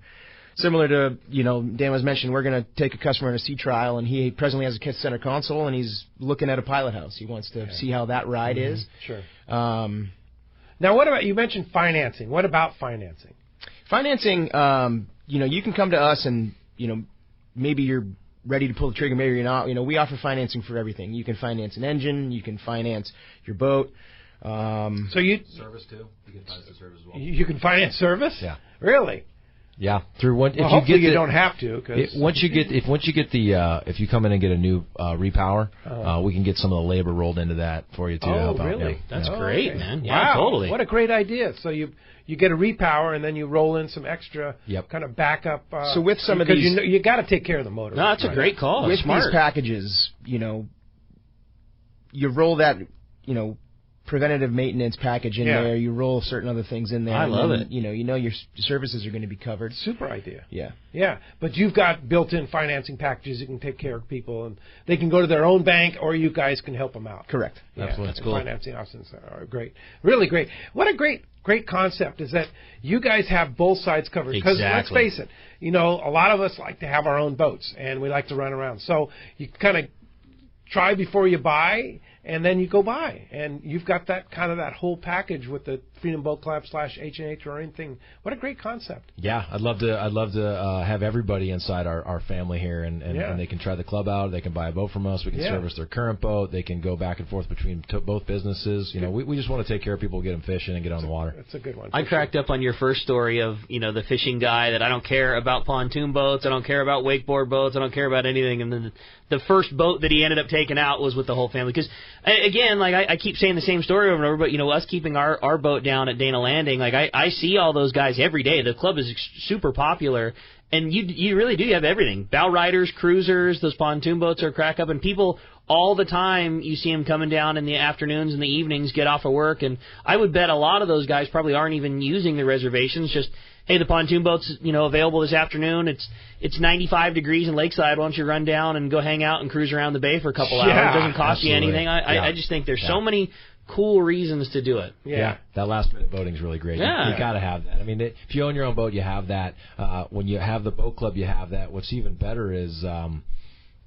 similar to, Dan was mentioning, we're going to take a customer on a sea trial, and he presently has a center console, and he's looking at a pilot house. He wants to see how that ride is. Sure. Now, what about, you mentioned financing. What about financing? Financing, you can come to us and, maybe you're ready to pull the trigger, maybe you're not. We offer financing for everything. You can finance an engine. You can finance your boat. So you service too. You can finance the service as well. You can finance service? Yeah. Really? Yeah. Through one. Well, hopefully you don't have to. Once you come in and get a new repower, we can get some of the labor rolled into that for you too. Oh, to help really? out. Yeah. That's great, man. Yeah, wow. totally. What a great idea. So you get a repower, and then you roll in some extra kind of backup. So with some of these, you got to take care of the motor. No, that's a great call. With Smart. these packages, you roll that, preventative maintenance package in there. You roll certain other things in there. I love it. You know your services are going to be covered. Super idea. Yeah. Yeah, but you've got built-in financing packages. You can take care of people, and they can go to their own bank, or you guys can help them out. Correct. Yeah, Absolutely. that's cool. Financing options are great. Really great. What a great concept is that you guys have both sides covered. Because let's face it, a lot of us like to have our own boats, and we like to run around. So you kind of try before you buy, and then you go buy. And you've got that whole package with the Freedom Boat Club / H&H or anything. What a great concept. Yeah, I'd love to have everybody inside our family here, and they can try the club out. They can buy a boat from us. We can service their current boat. They can go back and forth between both businesses. We just want to take care of people, get them fishing, and get on the water. That's a good one. I cracked up on your first story of the fishing guy that I don't care about pontoon boats, I don't care about wakeboard boats, I don't care about anything, and then the first boat that he ended up taking out was with the whole family. Because again, I keep saying the same story over and over, but us keeping our boat down at Dana Landing, I see all those guys every day. The club is super popular, and you really do have everything: bow riders, cruisers, those pontoon boats are crack up, and people all the time. You see them coming down in the afternoons and the evenings, get off of work, and I would bet a lot of those guys probably aren't even using the reservations. Just, hey, the pontoon boat's available this afternoon. It's 95 degrees in Lakeside. Why don't you run down and go hang out and cruise around the bay for a couple hours? It doesn't cost you anything. I just think there's so many cool reasons to do it. Yeah, that last minute boating is really great. Yeah. You got to have that. I mean, if you own your own boat, you have that. When you have the boat club, you have that. What's even better is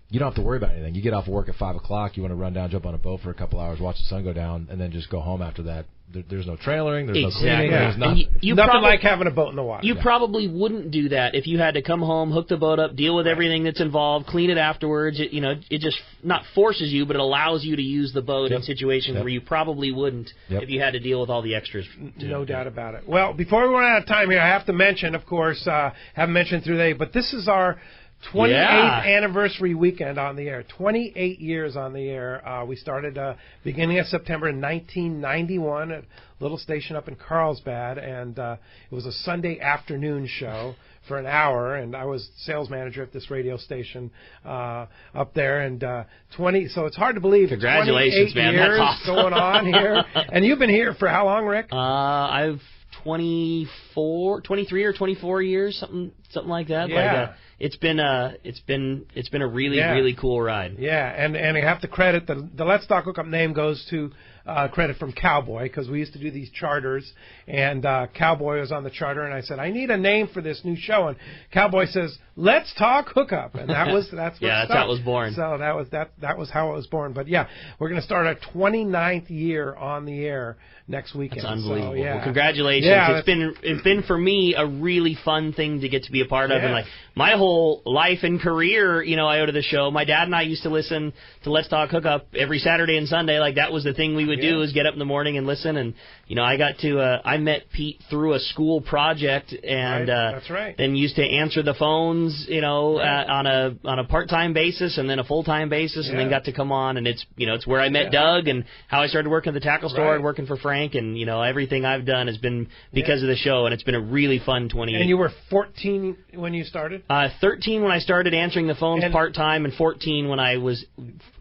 you don't have to worry about anything. You get off of work at 5 o'clock. You want to run down, jump on a boat for a couple hours, watch the sun go down, and then just go home after that. There's no trailering. There's no cleaning. There's nothing. Nothing like having a boat in the water. You probably wouldn't do that if you had to come home, hook the boat up, deal with everything that's involved, clean it afterwards. It just not forces you, but it allows you to use the boat in situations where you probably wouldn't if you had to deal with all the extras. No doubt about it. Well, before we run out of time here, I have to mention, of course, haven't mentioned through today, but this is our 28th anniversary weekend on the air. 28 years on the air. We started beginning of September in 1991 at a little station up in Carlsbad, and it was a Sunday afternoon show for an hour, and I was sales manager at this radio station up there, and 20. So it's hard to believe. Congratulations, 28 man! Years That's awesome. going on here, and you've been here for how long, Rick? I've 23 or 24 years, something like that. Yeah. It's been a really cool ride. Yeah, and I have to credit the Let's Talk Hookup name goes to credit from Cowboy, because we used to do these charters, and Cowboy was on the charter, and I said, I need a name for this new show, and Cowboy says, Let's Talk Hookup, and that's how it was born. So that was how it was born. But yeah, we're going to start our 29th year on the air next weekend. That's unbelievable. So, Well, congratulations. Yeah, it's been for me a really fun thing to get to be a part of, and my whole life and career, I owe to the show. My dad and I used to listen to Let's Talk Hookup every Saturday and Sunday. That was the thing we would do, is get up in the morning and listen. And I met Pete through a school project, and that's right. Then used to answer the phones, on a part-time basis and then a full-time basis, and then got to come on. And it's where I met Doug, and how I started working at the tackle store and working for Frank, and everything I've done has been because of the show, and it's been a really fun 20 years. And you were 14 when you started? 13 when I started answering the phones part-time, and 14 when I was,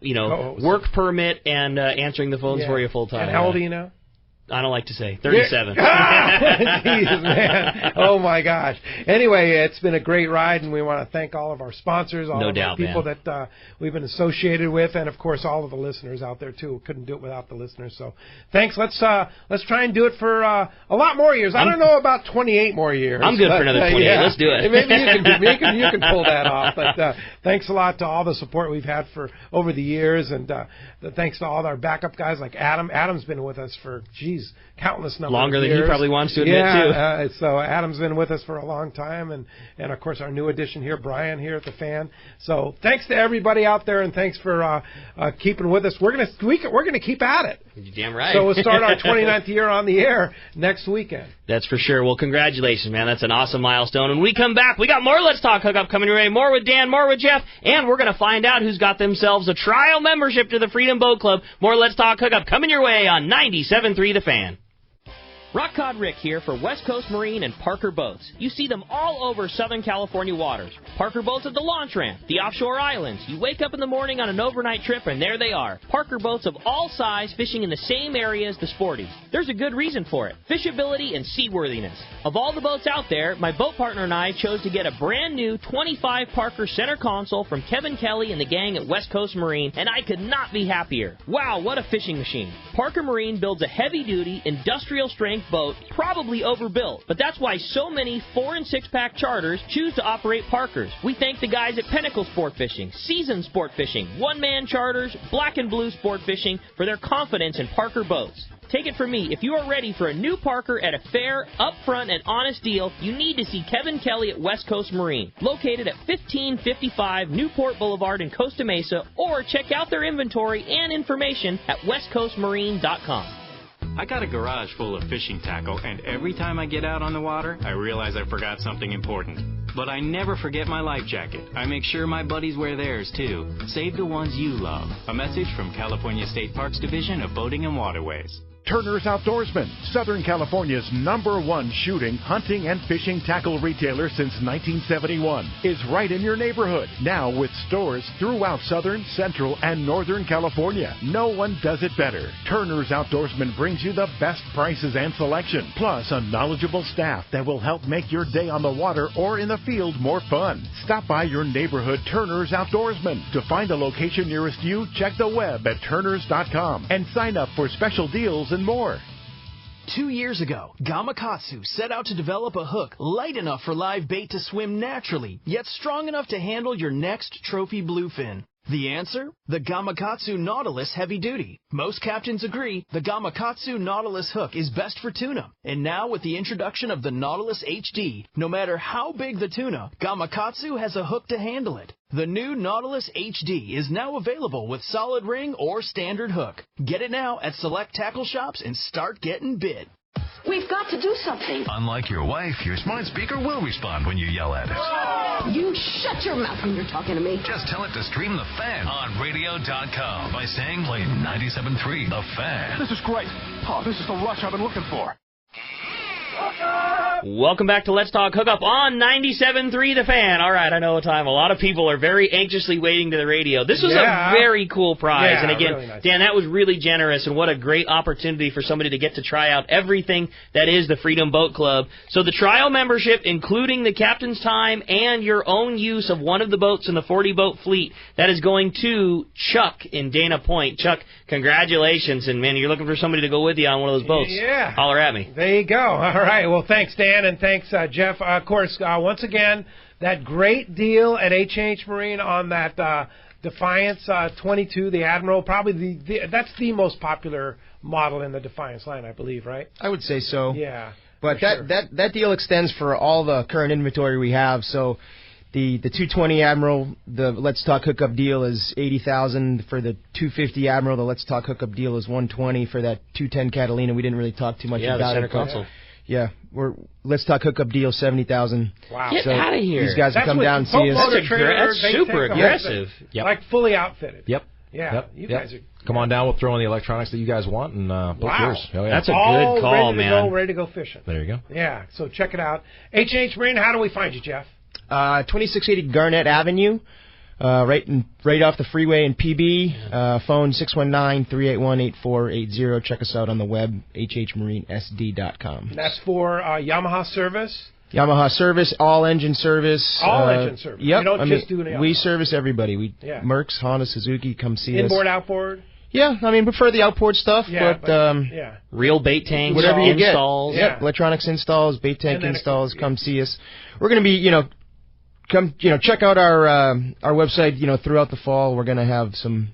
work permit and answering the phones for you full-time. And how old are you now? I don't like to say. 37. Jeez, man. Oh, my gosh. Anyway, it's been a great ride, and we want to thank all of our sponsors, all of the people that we've been associated with, and, of course, all of the listeners out there, too. We couldn't do it without the listeners. So thanks. Let's try and do it for a lot more years. I don't know about 28 more years. I'm good for another 28. Let's do it. Maybe you can pull that off. But thanks a lot to all the support we've had for over the years, and thanks to all our backup guys like Adam. Adam's been with us for, countless number longer of years. Than he probably wants to admit, too. So Adam's been with us for a long time, and of course our new addition here, Brian, here at the Fan. So thanks to everybody out there, and thanks for keeping with us. We're gonna keep at it. You're damn right. So we'll start our 29th year on the air next weekend. That's for sure. Well, congratulations, man. That's an awesome milestone. When we come back, we got more Let's Talk Hookup coming your way. More with Dan, more with Jeff, and we're going to find out who's got themselves a trial membership to the Freedom Boat Club. More Let's Talk Hookup coming your way on 97.3 The Fan. Rock Cod Rick here for West Coast Marine and Parker Boats. You see them all over Southern California waters. Parker Boats at the launch ramp, the offshore islands. You wake up in the morning on an overnight trip and there they are. Parker Boats of all size fishing in the same area as the sporties. There's a good reason for it. Fishability and seaworthiness. Of all the boats out there, my boat partner and I chose to get a brand new 25 Parker center console from Kevin Kelly and the gang at West Coast Marine, and I could not be happier. Wow, what a fishing machine. Parker Marine builds a heavy-duty, industrial-strength boat, probably overbuilt, but that's why so many 4- and 6-pack charters choose to operate Parkers. We thank the guys at Pinnacle Sport Fishing, Season Sport Fishing, One-Man Charters, Black and Blue Sport Fishing for their confidence in Parker boats. Take it from me, if you are ready for a new Parker at a fair, upfront, and honest deal, you need to see Kevin Kelly at West Coast Marine, located at 1555 Newport Boulevard in Costa Mesa, or check out their inventory and information at westcoastmarine.com. I got a garage full of fishing tackle, and every time I get out on the water, I realize I forgot something important. But I never forget my life jacket. I make sure my buddies wear theirs, too. Save the ones you love. A message from California State Parks Division of Boating and Waterways. Turner's Outdoorsman, Southern California's #1 shooting, hunting, and fishing tackle retailer since 1971, is right in your neighborhood. Now with stores throughout Southern, Central, and Northern California. No one does it better. Turner's Outdoorsman brings you the best prices and selection, plus a knowledgeable staff that will help make your day on the water or in the field more fun. Stop by your neighborhood Turner's Outdoorsman. To find a location nearest you, check the web at turners.com and sign up for special deals and more. 2 years ago, Gamakatsu set out to develop a hook light enough for live bait to swim naturally, yet strong enough to handle your next trophy bluefin. The answer? The Gamakatsu Nautilus Heavy Duty. Most captains agree the Gamakatsu Nautilus hook is best for tuna. And now with the introduction of the Nautilus HD, no matter how big the tuna, Gamakatsu has a hook to handle it. The new Nautilus HD is now available with solid ring or standard hook. Get it now at select tackle shops and start getting bit. We've got to do something. Unlike your wife, your smart speaker will respond when you yell at it. You shut your mouth when you're talking to me. Just tell it to stream The Fan on radio.com by saying play 97.3 The Fan. This is great. Oh, this is the rush I've been looking for. Welcome back to Let's Talk Hookup on 97.3 The Fan. All right, I know what time. A lot of people are very anxiously waiting to the radio. This was a very cool prize. Yeah, and again, really nice. Dan, that was really generous, and what a great opportunity for somebody to get to try out everything that is the Freedom Boat Club. So the trial membership, including the captain's time and your own use of one of the boats in the 40-boat fleet, that is going to Chuck in Dana Point. Chuck, congratulations. And, man, you're looking for somebody to go with you on one of those boats. Yeah. Holler at me. There you go. All right. Well, thanks, Dan, and thanks, Jeff. Of course, once again, that great deal at H&H Marine on that Defiance 22, the Admiral. Probably that's the most popular model in the Defiance line, I believe, right? I would say so. Yeah. But that deal extends for all the current inventory we have. So the 220 Admiral, the Let's Talk Hookup deal is $80,000. For the 250 Admiral, the Let's Talk Hookup deal is $120. For that 210 Catalina, we didn't really talk too much about the center it. console. Yeah, Let's Talk Hookup deal $70,000. Wow! Get out of here! These guys will come down and see us. That's super aggressive. Yep. Like fully outfitted. Yep. Yeah. Yep. You guys are. Come on down. We'll throw in the electronics that you guys want and book yours. Oh, yeah. That's a good call, man. Ready to go fishing. There you go. Yeah. So check it out. H&H Marine. How do we find you, Jeff? 2680 Garnett Avenue. Right off the freeway in PB. Phone 619-381-8480. Check us out on the web, hhmarinesd.com. That's for Yamaha service? Yamaha service, all engine service. All engine service. Yep. You don't just do an Yamaha. We service everybody. Yeah. Mercs, Honda, Suzuki, come see us. Inboard, outboard? Yeah, I mean, prefer the outboard stuff, but real bait tanks, whatever you installs. Get. Yep, electronics installs, bait tank installs, come see us. We're going to be, come, check out our website, throughout the fall. We're going to have some,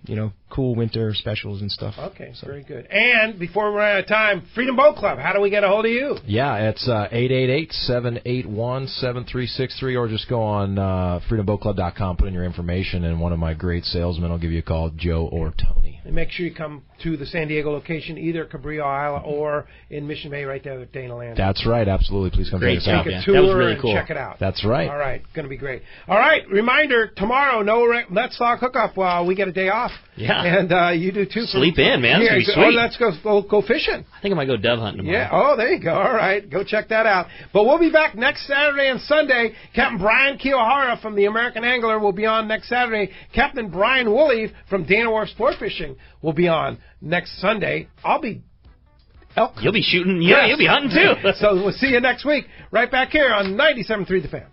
cool winter specials and stuff. Okay, so. Very good. And before we run out of time, Freedom Boat Club, how do we get a hold of you? Yeah, it's 888-781-7363, or just go on freedomboatclub.com, put in your information, and one of my great salesmen will give you a call, Joe or Tony. And make sure you come to the San Diego location, either Cabrillo Isle or in Mission Bay, right there at Dana Land. That's right. Absolutely. Please come check us out. Take a tour that was really and cool. check it out. That's right. All right. Going to be great. All right. Reminder, tomorrow, Let's Talk Hookup. We get a day off. Yeah. And you do too. Sleep in, man. That's going to be sweet. Let's go fishing. I think I might go dove hunting tomorrow. Yeah. Oh, there you go. All right. Go check that out. But we'll be back next Saturday and Sunday. Captain Brian Kiyohara from the American Angler will be on next Saturday. Captain Brian Woolley from Dana Wharf Sport Fishing will be on next Sunday. I'll be elk. You'll be shooting. Yeah, you'll be hunting too. So we'll see you next week right back here on 97.3 The Fan.